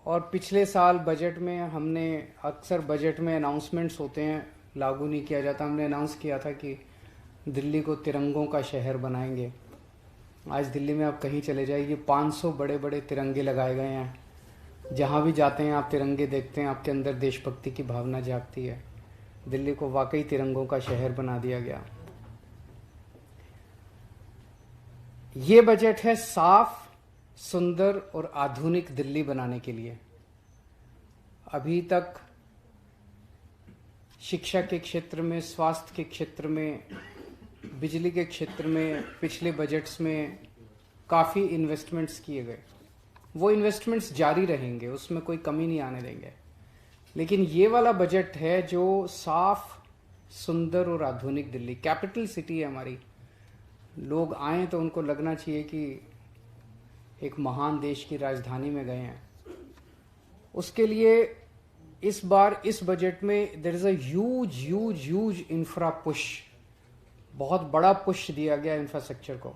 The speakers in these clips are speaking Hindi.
और पिछले साल बजट में हमने अक्सर बजट में अनाउंसमेंट्स होते हैं, लागू नहीं किया जाता। हमने अनाउंस किया था कि दिल्ली को तिरंगों का शहर बनाएंगे। आज दिल्ली में आप कहीं चले जाइए, 500 बड़े बड़े तिरंगे लगाए गए हैं। जहाँ भी जाते हैं आप तिरंगे देखते हैं, आपके अंदर देशभक्ति की भावना जागती है। दिल्ली को वाकई तिरंगों का शहर बना दिया गया। ये बजट है साफ, सुंदर और आधुनिक दिल्ली बनाने के लिए। अभी तक शिक्षा के क्षेत्र में, स्वास्थ्य के क्षेत्र में, बिजली के क्षेत्र में पिछले बजट्स में काफ़ी इन्वेस्टमेंट्स किए गए। वो इन्वेस्टमेंट्स जारी रहेंगे, उसमें कोई कमी नहीं आने देंगे। लेकिन ये वाला बजट है जो साफ, सुंदर और आधुनिक दिल्ली, कैपिटल सिटी है हमारी। लोग आए तो उनको लगना चाहिए कि एक महान देश की राजधानी में गए हैं। उसके लिए इस बार इस बजट में there is a huge infra push, बहुत बड़ा पुश दिया गया इंफ्रास्ट्रक्चर को।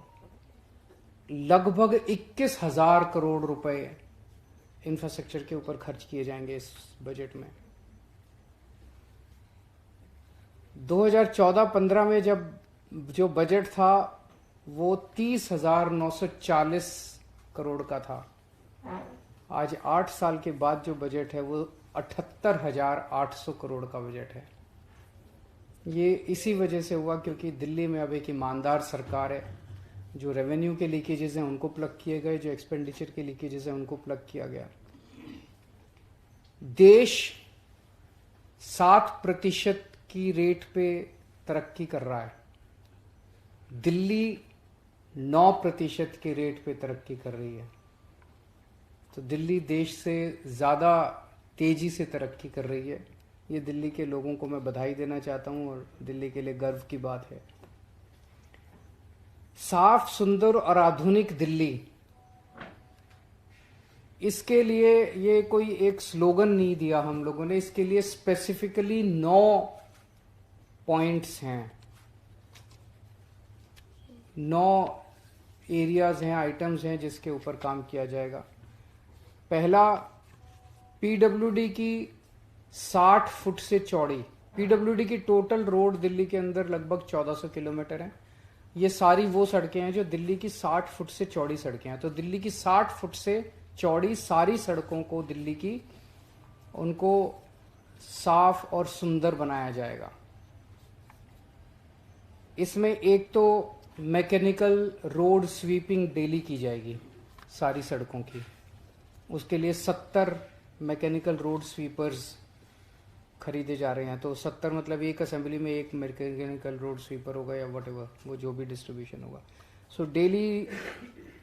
लगभग 21,000 करोड़ रुपए इंफ्रास्ट्रक्चर के ऊपर खर्च किए जाएंगे इस बजट में। 2014-15 में जब जो बजट था वो 30,940 करोड़ का था। आज 8 साल के बाद जो बजट है वो 78,800 करोड़ का बजट है। ये इसी वजह से हुआ क्योंकि दिल्ली में अब एक ईमानदार सरकार है। जो रेवेन्यू के लीकेजेस हैं उनको प्लग किए गए, जो एक्सपेंडिचर के लीकेजेस हैं उनको प्लग किया गया। देश 7% की रेट पे तरक्की कर रहा है, दिल्ली 9% के रेट पे तरक्की कर रही है। तो दिल्ली देश से ज़्यादा तेजी से तरक्की कर रही है। ये दिल्ली के लोगों को मैं बधाई देना चाहता हूँ और दिल्ली के लिए गर्व की बात है। साफ, सुंदर और आधुनिक दिल्ली, इसके लिए ये कोई एक स्लोगन नहीं दिया हम लोगों ने। इसके लिए स्पेसिफिकली 9 पॉइंट्स हैं, 9 एरियाज हैं, आइटम्स हैं जिसके ऊपर काम किया जाएगा। पहला, पीडब्ल्यूडी की 60 फुट से चौड़ी, पीडब्ल्यूडी की टोटल रोड दिल्ली के अंदर लगभग 1400 किलोमीटर है। ये सारी वो सड़कें हैं जो दिल्ली की 60 फुट से चौड़ी सड़कें हैं। तो दिल्ली की 60 फुट से चौड़ी सारी सड़कों को दिल्ली की, उनको साफ और सुंदर बनाया जाएगा। इसमें एक तो मैकेनिकल रोड स्वीपिंग डेली की जाएगी सारी सड़कों की। उसके लिए 70 मैकेनिकल रोड स्वीपर्स खरीदे जा रहे हैं। तो 70 मतलब एक असेंबली में एक मैकेनिकल रोड स्वीपर होगा या वटेवर, वो जो भी डिस्ट्रीब्यूशन होगा। So daily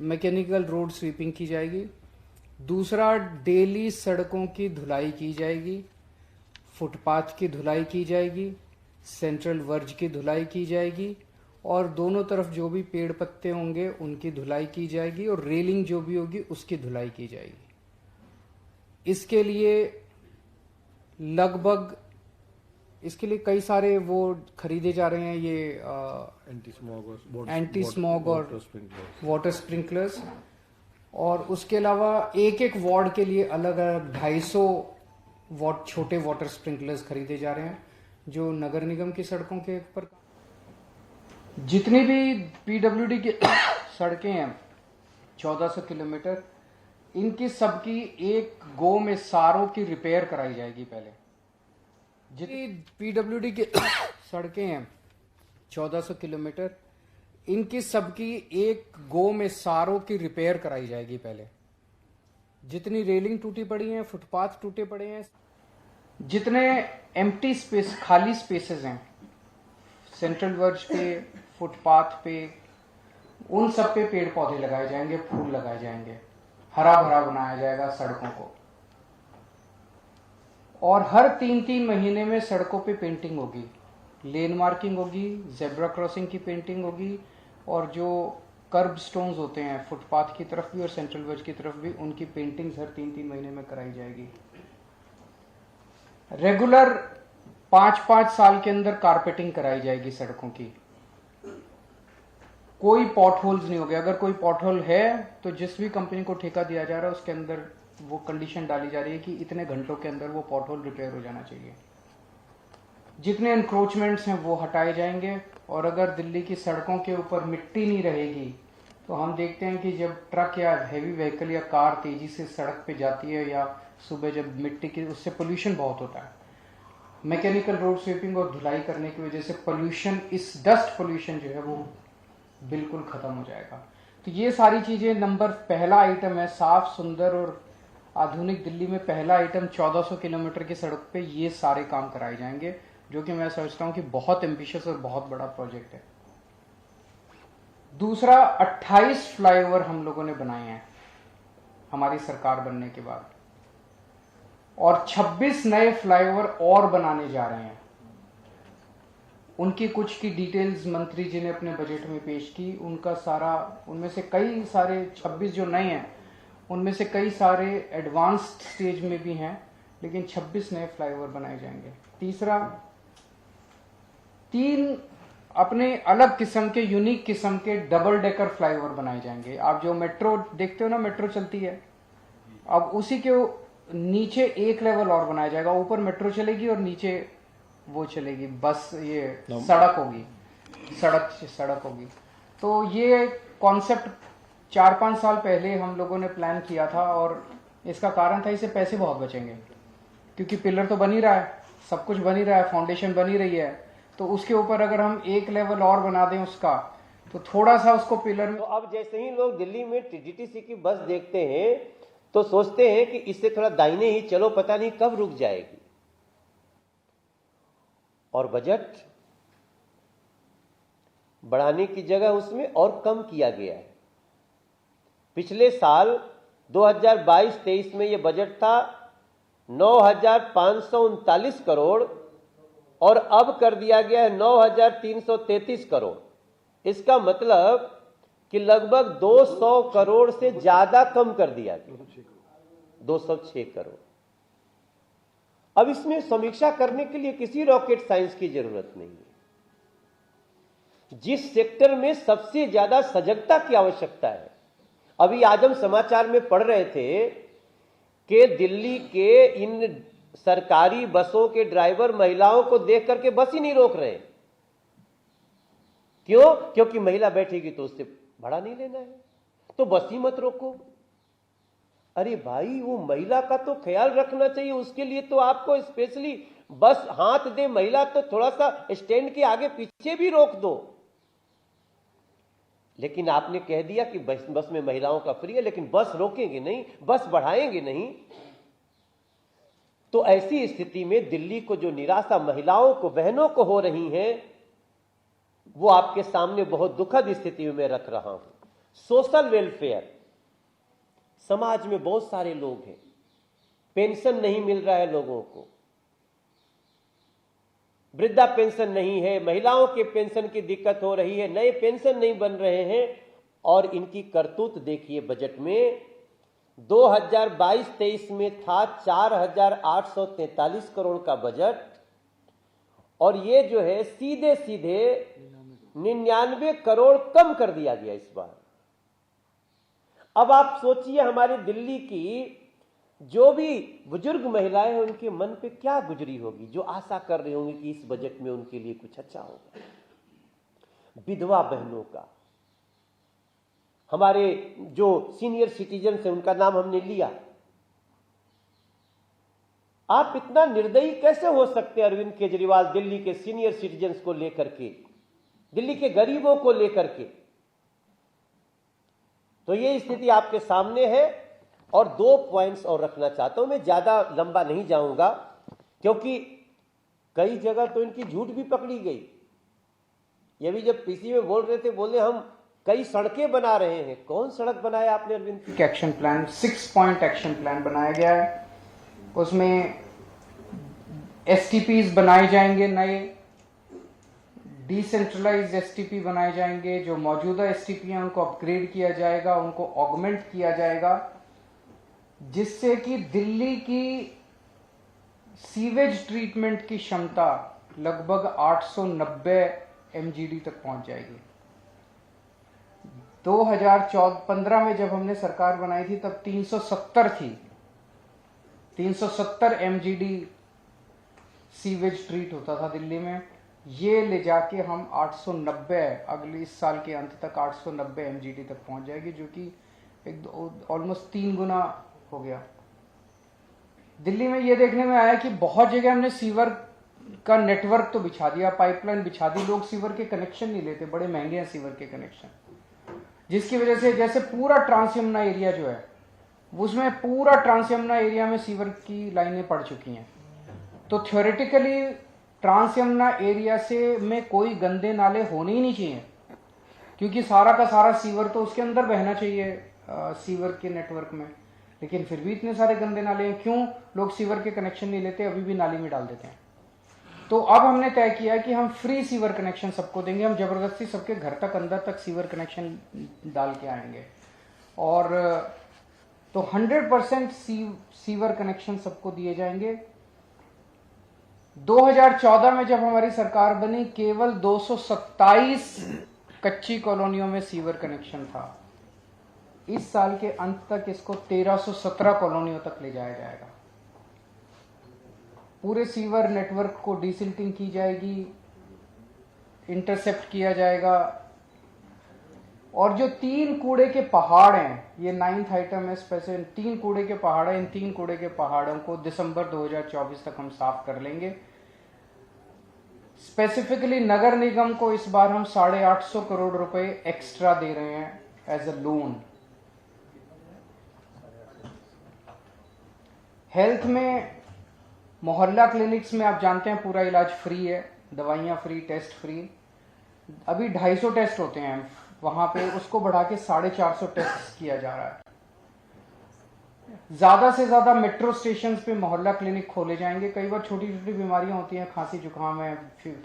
mechanical road sweeping की जाएगी। दूसरा, डेली सड़कों की धुलाई की जाएगी, फुटपाथ की धुलाई की जाएगी, सेंट्रल वर्ज की धुलाई की जाएगी और दोनों तरफ जो भी पेड़ पत्ते होंगे उनकी धुलाई की जाएगी और रेलिंग जो भी होगी उसकी धुलाई की जाएगी। इसके लिए लगभग, इसके लिए कई सारे वो खरीदे जा रहे हैं, ये एंटी स्मॉग और वाटर स्प्रिंकलर्स। और उसके अलावा एक एक वार्ड के लिए अलग अलग 250 छोटे वाटर स्प्रिंकलर्स खरीदे जा रहे हैं जो नगर निगम की सड़कों के ऊपर। जितनी भी पीडब्ल्यूडी की सड़कें हैं 1400 किलोमीटर, इनकी सबकी एक गो में सारों की रिपेयर कराई जाएगी। पहले जितनी पीडब्ल्यूडी की सड़कें हैं 1400 किलोमीटर, इनकी सबकी एक गो में सारों की रिपेयर कराई जाएगी। पहले जितनी रेलिंग टूटी पड़ी हैं, फुटपाथ टूटे पड़े हैं, जितने एम्प्टी स्पेस, खाली स्पेसेस हैं सेंट्रल वर्ज पे, फुटपाथ पे, उन सब पे पेड़ पौधे लगाए जाएंगे, फूल लगाए जाएंगे, हरा भरा बनाया जाएगा सड़कों को। और हर 3-3 महीने में सड़कों पे पेंटिंग होगी, लेन मार्किंग होगी, जेब्रा क्रॉसिंग की पेंटिंग होगी और जो कर्ब स्टोन्स होते हैं फुटपाथ की तरफ भी और सेंट्रल वर्ज की तरफ भी, उनकी पेंटिंग्स हर 3-3 महीने में कराई जाएगी। रेगुलर 5-5 साल के अंदर कारपेटिंग कराई जाएगी सड़कों की। कोई पॉट होल्स नहीं हो गए। अगर कोई पॉट होल है तो जिस भी कंपनी को ठेका दिया जा रहा है उसके अंदर वो कंडीशन डाली जा रही है कि इतने घंटों के अंदर वो पॉट होल रिपेयर हो जाना चाहिए। जितने इंक्रोचमेंट्स हैं वो हटाए जाएंगे। और अगर दिल्ली की सड़कों के ऊपर मिट्टी नहीं रहेगी तो हम देखते हैं कि जब ट्रक या हैवी व्हीकल या कार तेजी से सड़क पे जाती है या सुबह जब मिट्टी की, उससे पोल्यूशन बहुत होता है। मैकेनिकल रोड स्वीपिंग और धुलाई करने की वजह से पोल्यूशन, इस डस्ट पोल्यूशन जो है वो बिल्कुल खत्म हो जाएगा। तो ये सारी चीजें, नंबर पहला आइटम है साफ सुंदर और आधुनिक दिल्ली में पहला आइटम 1400 किलोमीटर की सड़क पे ये सारे काम कराए जाएंगे, जो कि मैं समझता हूं कि बहुत एम्बिशियस और बहुत बड़ा प्रोजेक्ट है। दूसरा, 28 फ्लाईओवर हम लोगों ने बनाए हैं हमारी सरकार बनने के बाद, और 26 नए फ्लाईओवर और बनाने जा रहे हैं। उनकी कुछ की डिटेल्स मंत्री जी ने अपने बजट में पेश की। उनका सारा, उनमें से कई सारे 26 जो नए हैं उनमें से कई सारे एडवांस्ड स्टेज में भी हैं, लेकिन 26 नए फ्लाईओवर बनाए जाएंगे। तीसरा, 3 अपने अलग किस्म के, यूनिक किस्म के डबल डेकर फ्लाईओवर बनाए जाएंगे। आप जो मेट्रो देखते हो ना, मेट्रो चलती है, अब उसी के नीचे एक लेवल और बनाया जाएगा। ऊपर मेट्रो चलेगी और नीचे वो चलेगी बस, ये सड़क होगी, सड़क होगी। तो ये कॉन्सेप्ट 4-5 साल पहले हम लोगों ने प्लान किया था, और इसका कारण था इससे पैसे बहुत बचेंगे, क्योंकि पिलर तो बन ही रहा है, सब कुछ बन ही रहा है, फाउंडेशन बन ही रही है, तो उसके ऊपर अगर हम एक लेवल और बना दें उसका, तो थोड़ा सा उसको पिलर में। तो अब जैसे ही लोग दिल्ली में डीटीसी की बस देखते हैं तो सोचते हैं कि इससे थोड़ा दाहिने ही चलो, पता नहीं कब रुक जाएगी। और बजट बढ़ाने की जगह उसमें और कम किया गया है। पिछले साल 2022-23 में यह बजट था 9,539 करोड़ और अब कर दिया गया है 9,333 करोड़। इसका मतलब कि लगभग 200 करोड़ से ज्यादा कम कर दिया गया, 206 करोड़। अब इसमें समीक्षा करने के लिए किसी रॉकेट साइंस की जरूरत नहीं है। जिस सेक्टर में सबसे ज्यादा सजगता की आवश्यकता है, अभी आज हम समाचार में पढ़ रहे थे कि दिल्ली के इन सरकारी बसों के ड्राइवर महिलाओं को देख करके बस ही नहीं रोक रहे। क्यों? क्योंकि महिला बैठेगी तो उससे भाड़ा नहीं लेना है, तो बस ही मत रोको। अरे भाई, वो महिला का तो ख्याल रखना चाहिए, उसके लिए तो आपको स्पेशली बस हाथ दे महिला तो थोड़ा सा स्टैंड के आगे पीछे भी रोक दो। लेकिन आपने कह दिया कि बस में महिलाओं का फ्री है, लेकिन बस रोकेंगे नहीं, बस बढ़ाएंगे नहीं। तो ऐसी स्थिति में दिल्ली को जो निराशा महिलाओं को, बहनों को हो रही है, वो आपके सामने बहुत दुखद स्थिति में रख रहा हूं। सोशल वेलफेयर, समाज में बहुत सारे लोग हैं, पेंशन नहीं मिल रहा है लोगों को, वृद्धा पेंशन नहीं है, महिलाओं के पेंशन की दिक्कत हो रही है, नए पेंशन नहीं बन रहे हैं। और इनकी करतूत देखिए, बजट में 2022-23 में था 4,843 करोड़ का बजट, और ये जो है सीधे सीधे 99 करोड़ कम कर दिया गया इस बार। अब आप सोचिए, हमारी दिल्ली की जो भी बुजुर्ग महिलाएं हैं, उनके मन पे क्या गुजरी होगी, जो आशा कर रही होंगी कि इस बजट में उनके लिए कुछ अच्छा होगा। विधवा बहनों का, हमारे जो सीनियर सिटीजन हैं उनका नाम हमने लिया। आप इतना निर्दयी कैसे हो सकते हैं अरविंद केजरीवाल, दिल्ली के सीनियर सिटीजन्स को लेकर के, दिल्ली के गरीबों को लेकर के। तो ये स्थिति आपके सामने है। और 2 पॉइंट्स और रखना चाहता हूं, मैं ज्यादा लंबा नहीं जाऊंगा, क्योंकि कई जगह तो इनकी झूठ भी पकड़ी गई। ये भी जब पीसी में बोल रहे थे, बोले हम कई सड़कें बना रहे हैं। कौन सड़क बनाया आपने Arvind? Action plan, 6 point action plan बनाया गया है। उसमें एसटीपीज बनाए जाएंगे, नए डिसेंट्रलाइज्ड एसटीपी बनाए जाएंगे। जो मौजूदा एसटीपी हैं उनको अपग्रेड किया जाएगा, उनको ऑगमेंट किया जाएगा, जिससे कि दिल्ली की सीवेज ट्रीटमेंट की क्षमता लगभग 890 एमजीडी तक पहुंच जाएगी। 2015 में जब हमने सरकार बनाई थी तब 370 थी, 370 MGD सीवेज ट्रीट होता था दिल्ली में, ये ले जाके हम 890 अगले इस साल के अंत तक 890 MGD तक पहुंच जाएगी, जो कि एक ऑलमोस्ट 3 गुना हो गया। दिल्ली में ये देखने में आया कि बहुत जगह हमने सीवर का नेटवर्क तो बिछा दिया, पाइपलाइन बिछा दी, लोग सीवर के कनेक्शन नहीं लेते, बड़े महंगे हैं सीवर के कनेक्शन, जिसकी वजह से जैसे पूरा ट्रांस यमुना एरिया जो है उसमें पूरा ट्रांस यमुना एरिया में सीवर की लाइनें पड़ चुकी हैं। तो थ्योरेटिकली ट्रांस यमुना एरिया से में कोई गंदे नाले होने ही नहीं चाहिए, क्योंकि सारा का सारा सीवर तो उसके अंदर बहना चाहिए सीवर के नेटवर्क में, लेकिन फिर भी इतने सारे गंदे नाले हैं। क्यों लोग सीवर के कनेक्शन नहीं लेते, अभी भी नाली में डाल देते हैं। तो अब हमने तय किया कि हम फ्री सीवर कनेक्शन सबको देंगे, हम जबरदस्ती सबके घर तक अंदर तक सीवर कनेक्शन डाल के आएंगे, और तो 100% सीवर कनेक्शन सबको दिए जाएंगे। 2014 में जब हमारी सरकार बनी, केवल 227 कच्ची कॉलोनियों में सीवर कनेक्शन था। इस साल के अंत तक इसको 1317 कॉलोनियों तक ले जाया जाएगा। पूरे सीवर नेटवर्क को डिसिल्टिंग की जाएगी, इंटरसेप्ट किया जाएगा, और जो 3 कूड़े के पहाड़ हैं, ये 9th आइटम है स्पेशल, 3 कूड़े के पहाड़ हैं, इन 3 कूड़े के पहाड़ों को दिसंबर 2024 तक हम साफ कर लेंगे। स्पेसिफिकली नगर निगम को इस बार हम 850 करोड़ रुपए एक्स्ट्रा दे रहे हैं एज अ लोन। हेल्थ में मोहल्ला क्लिनिक्स में आप जानते हैं पूरा इलाज फ्री है, दवाइयां फ्री, टेस्ट फ्री। अभी 250 टेस्ट होते हैं वहां पे, उसको बढ़ा के 450 टेस्ट किया जा रहा है। ज्यादा से ज्यादा मेट्रो स्टेशन पे मोहल्ला क्लिनिक खोले जाएंगे। कई बार छोटी छोटी बीमारियां होती हैं, खांसी जुकाम है,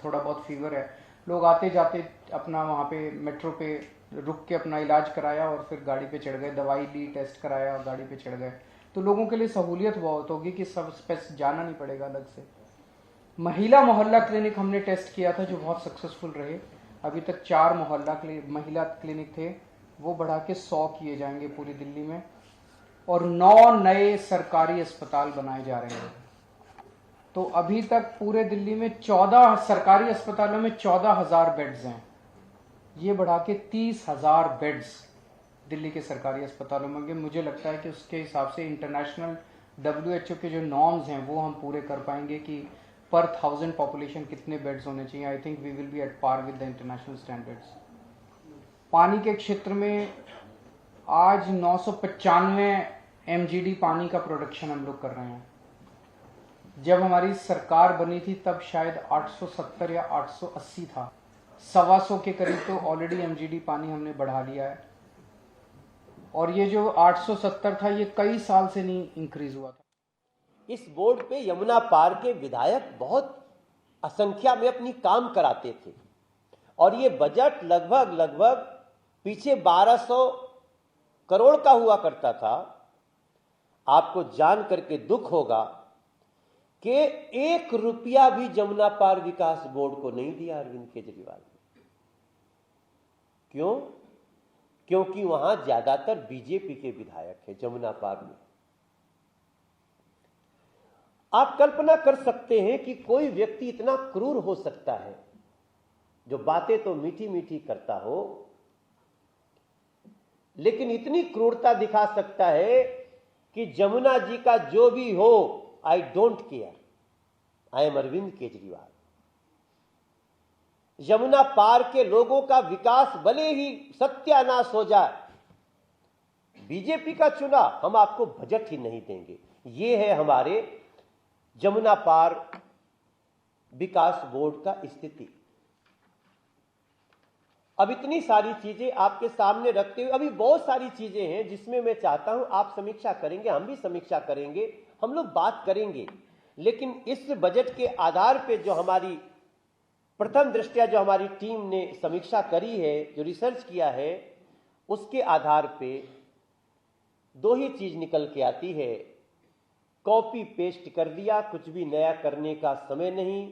थोड़ा बहुत फीवर है, लोग आते जाते अपना वहां पे मेट्रो पे रुक के अपना इलाज कराया और फिर गाड़ी पे चढ़ गए, दवाई ली, टेस्ट कराया और गाड़ी पे चढ़ गए। तो लोगों के लिए सहूलियत बहुत होगी कि सब स्पेस जाना नहीं पड़ेगा अलग से। महिला मोहल्ला क्लिनिक हमने टेस्ट किया था जो बहुत सक्सेसफुल रहे। अभी तक 4 महिला क्लिनिक थे, वो बढ़ा के 100 किए जाएंगे पूरी दिल्ली में, और 9 नए सरकारी अस्पताल बनाए जा रहे हैं। तो अभी तक पूरे दिल्ली में 14 सरकारी अस्पतालों में 14,000 बेड्स हैं, ये बढ़ा के 30,000 बेड्स दिल्ली के सरकारी अस्पतालों में। मुझे लगता है कि उसके हिसाब से इंटरनेशनल WHO के जो नॉर्म्स हैं वो हम पूरे कर पाएंगे कि पर 1000 पॉपुलेशन कितने बेड्स होने चाहिए। I think we will be at par with the international standards. पानी के क्षेत्र में आज 995 MGD पानी का प्रोडक्शन हम लोग कर रहे हैं। जब हमारी सरकार बनी थी तब शायद 870 या 880 था, 125 के करीब तो ऑलरेडी MGD पानी हमने बढ़ा लिया है, और ये जो 870 था ये कई साल से नहीं इंक्रीज हुआ था। इस बोर्ड पे यमुना पार के विधायक बहुत असंख्या में अपनी काम कराते थे, और ये बजट लगभग पीछे 1200 करोड़ का हुआ करता था। आपको जान करके दुख होगा कि 1 रुपया भी जमुना पार विकास बोर्ड को नहीं दिया अरविंद केजरीवाल ने। क्यों? क्योंकि वहां ज्यादातर बीजेपी के विधायक हैं जमुना पार में। आप कल्पना कर सकते हैं कि कोई व्यक्ति इतना क्रूर हो सकता है, जो बातें तो मीठी मीठी करता हो लेकिन इतनी क्रूरता दिखा सकता है कि जमुना जी का जो भी हो, I don't care, I am Arvind Kejriwal. Yamuna पार के लोगों का विकास भले ही सत्यानाश हो जाए, बीजेपी का चुना, हम आपको बजट ही नहीं देंगे। ये है हमारे जमुना पार विकास बोर्ड का स्थिति। अब इतनी सारी चीजें आपके सामने रखते हुए, अभी बहुत सारी चीजें हैं जिसमें मैं चाहता हूं आप समीक्षा करेंगे, हम भी समीक्षा करेंगे, हम लोग बात करेंगे। लेकिन इस बजट के आधार पे जो हमारी प्रथम दृष्टया जो हमारी टीम ने समीक्षा करी है, जो रिसर्च किया है, उसके आधार पे 2 ही चीज निकल के आती है। कॉपी पेस्ट कर दिया, कुछ भी नया करने का समय नहीं।